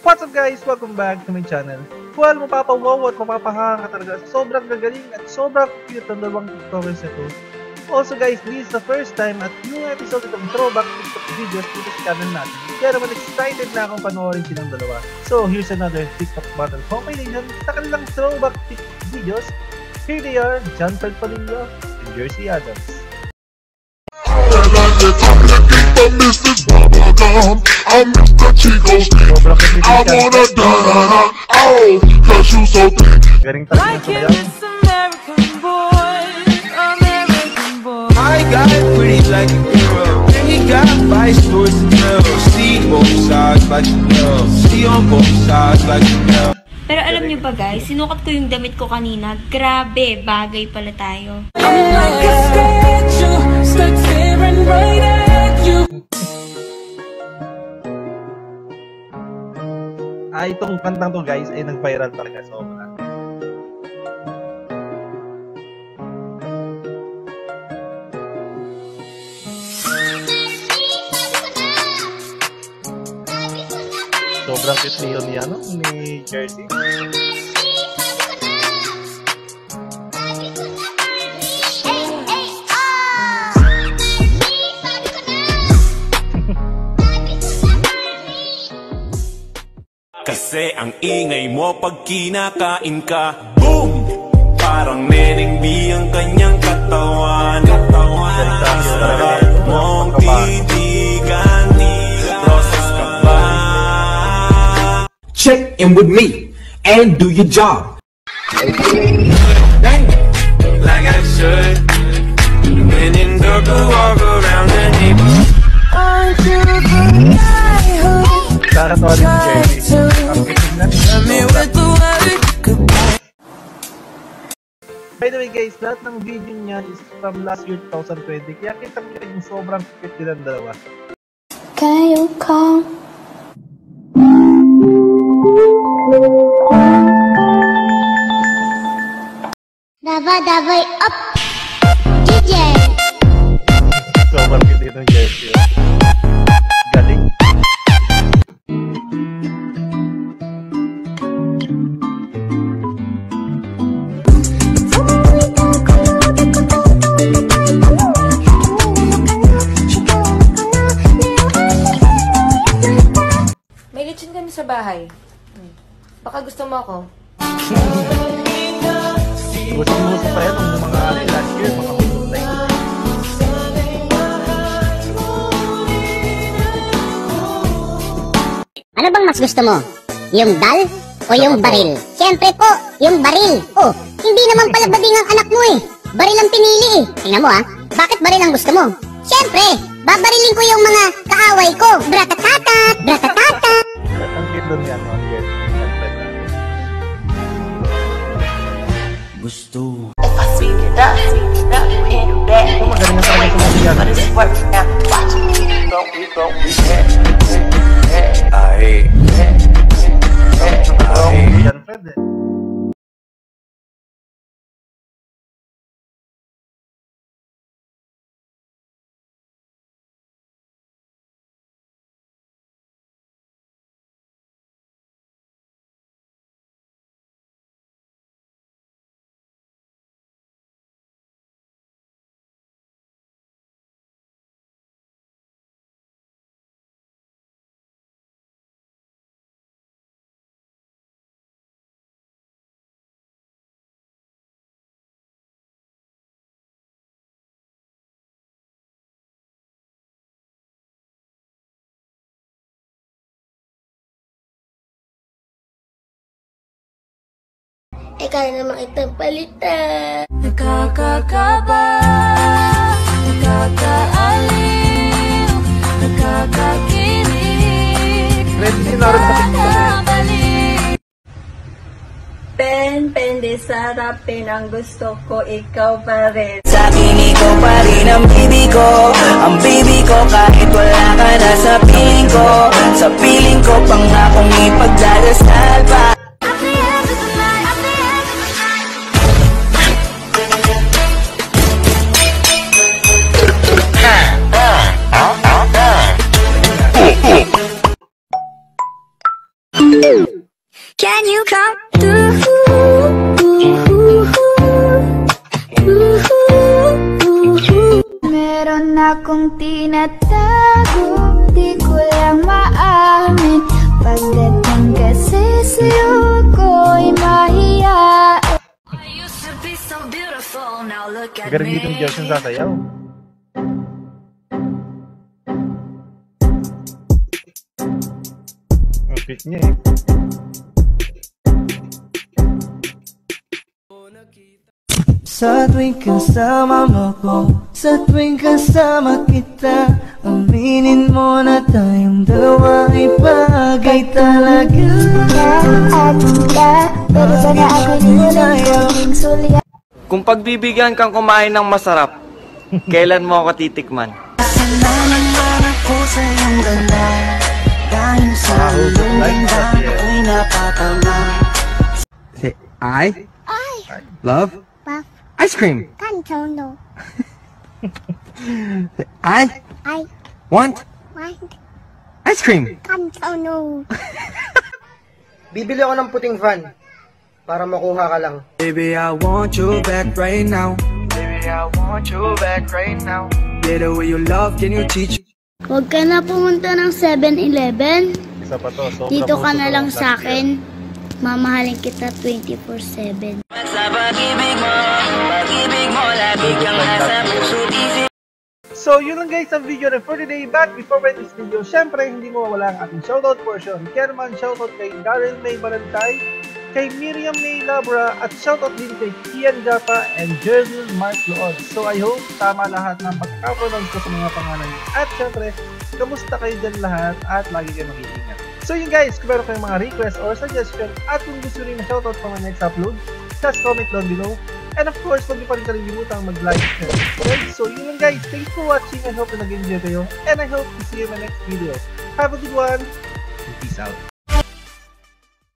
What's up guys? Welcome back to my channel. Well, mapapawaw at mapapahanga ka talaga. Sobrang gagaling at sobrang cute ang dalawang tiktokers na to. Also guys, this is the first time at new episode itong throwback TikTok videos dito sa channel natin. Kaya naman excited na akong panoorin silang dalawa. So here's another TikTok battle compilation sa kanilang throwback TikTok videos. Here they are, John Fred Padilla and Jersey Adams. I'm Mr. Chico's I wanna da-da-da, oh, cause you so thick. Like you, this American boy. I got pretty like a girl. He got vice towards the girl. See both sides like a girl. See on both sides like a girl. Pero alam niyo ba guys, sinukat ko yung damit ko kanina. Grabe, bagay pala tayo. I'm like a statue, stuck staring right at you. Itong kantang to guys ay nag-viral talaga sobra. Sobrang cute ni Jersey. Kasi ang ingay mo pag kinakain ka, boom! Parang Neneng B ang kanyang katawan. Ang sarap mong titigan, process ka ba? Check in with me and do your job. Like I should. When in dark, walk around the neighborhood. Nakakatawa rin si Jersey. By the way guys, lahat ng video niya is from last year 2020. Kaya kita-kita yung sobrang cute nilang dalawa. Can you come? Давай up, DJ. Sobrang cute ng Jersey. Galing. May lechon kami sa bahay. Baka gusto mo ako. Gusto pa yan ng mga last year, mga husok na ito. Ano bang mas gusto mo? Yung dal o yung baril? Siyempre po, yung baril. Oh, hindi naman pala bading ang anak mo eh. Baril ang pinili eh. Tingnan mo bakit baril ang gusto mo? Siyempre, babarilin ko yung mga kaaway ko. Bratatata, bratatata. Ang cute doon yan, yes. Gusto. Magaling na talaga sa mga John Fred eh. Kaya naman itong palitan. Nakakakaba, nakakaaliw, nakakakilig, nakakabalik. Pende sa rapin ang gusto ko, ikaw pa rin. Sa akin ikaw pa rin ang baby ko. Ang baby ko kahit wala ka na sa piling ko. Sa piling ko pangakong ipagdadasal pa. Can you come through? Meron akong tinatago, di ko lang maamin. Pagdating kasi sa'yo ko'y mahiyain. Galing dito yung Jason sasayaw. Ang fit niya eh. Sa tuwing kasama mo ko, sa tuwing kasama kita, aminin mo na tayong dalawa ay bagay talaga. Pero sana ako nilang sulya. Kung pagbibigyan kang kumain ng masarap, kailan mo ako titikman? Salamat ako sa iyong ganda, dahil sa iyong ganda ako'y napatama. Say, I love ice cream. Kantono. I want ice cream. Kantono. Bibili ako ng puting van para makuha ka lang. Baby, I want you back right now. Baby, I want you back right now. Yeah, the way you love, can you teach? Huwag ka na pumunta ng 7-Eleven. Isa pa to. Sobra Dito ka puso na to lang ng sa last akin. Mamahalin kita 24/7. Sa pag-ibig mo lagi kang nasa puso isip. So, yun lang guys ang video na for today. But before we end this video, syempre, hindi mo mawala ang ating shoutout portion. Kaya naman, shoutout kay Darrell May Balantay, kay Miriam May Labra, at shoutout din kay Kian Gapa and Jerzel Mark Lood. So, I hope tama lahat ng pagkakapronounce ko sa mga pangalan. At syempre, kamusta kayo dyan lahat at lagi kayo mag-iingat. So yun guys, kung meron kayong mga request or suggestion at kung gusto rin na shoutout pa mga next upload, just comment down below. And of course, huwag niyo pa rin kalilimutang mag-like and subscribe. So yun lang guys, thanks for watching. I hope na nag-enjoy kayo and I hope to see you in my next video. Have a good one and peace out.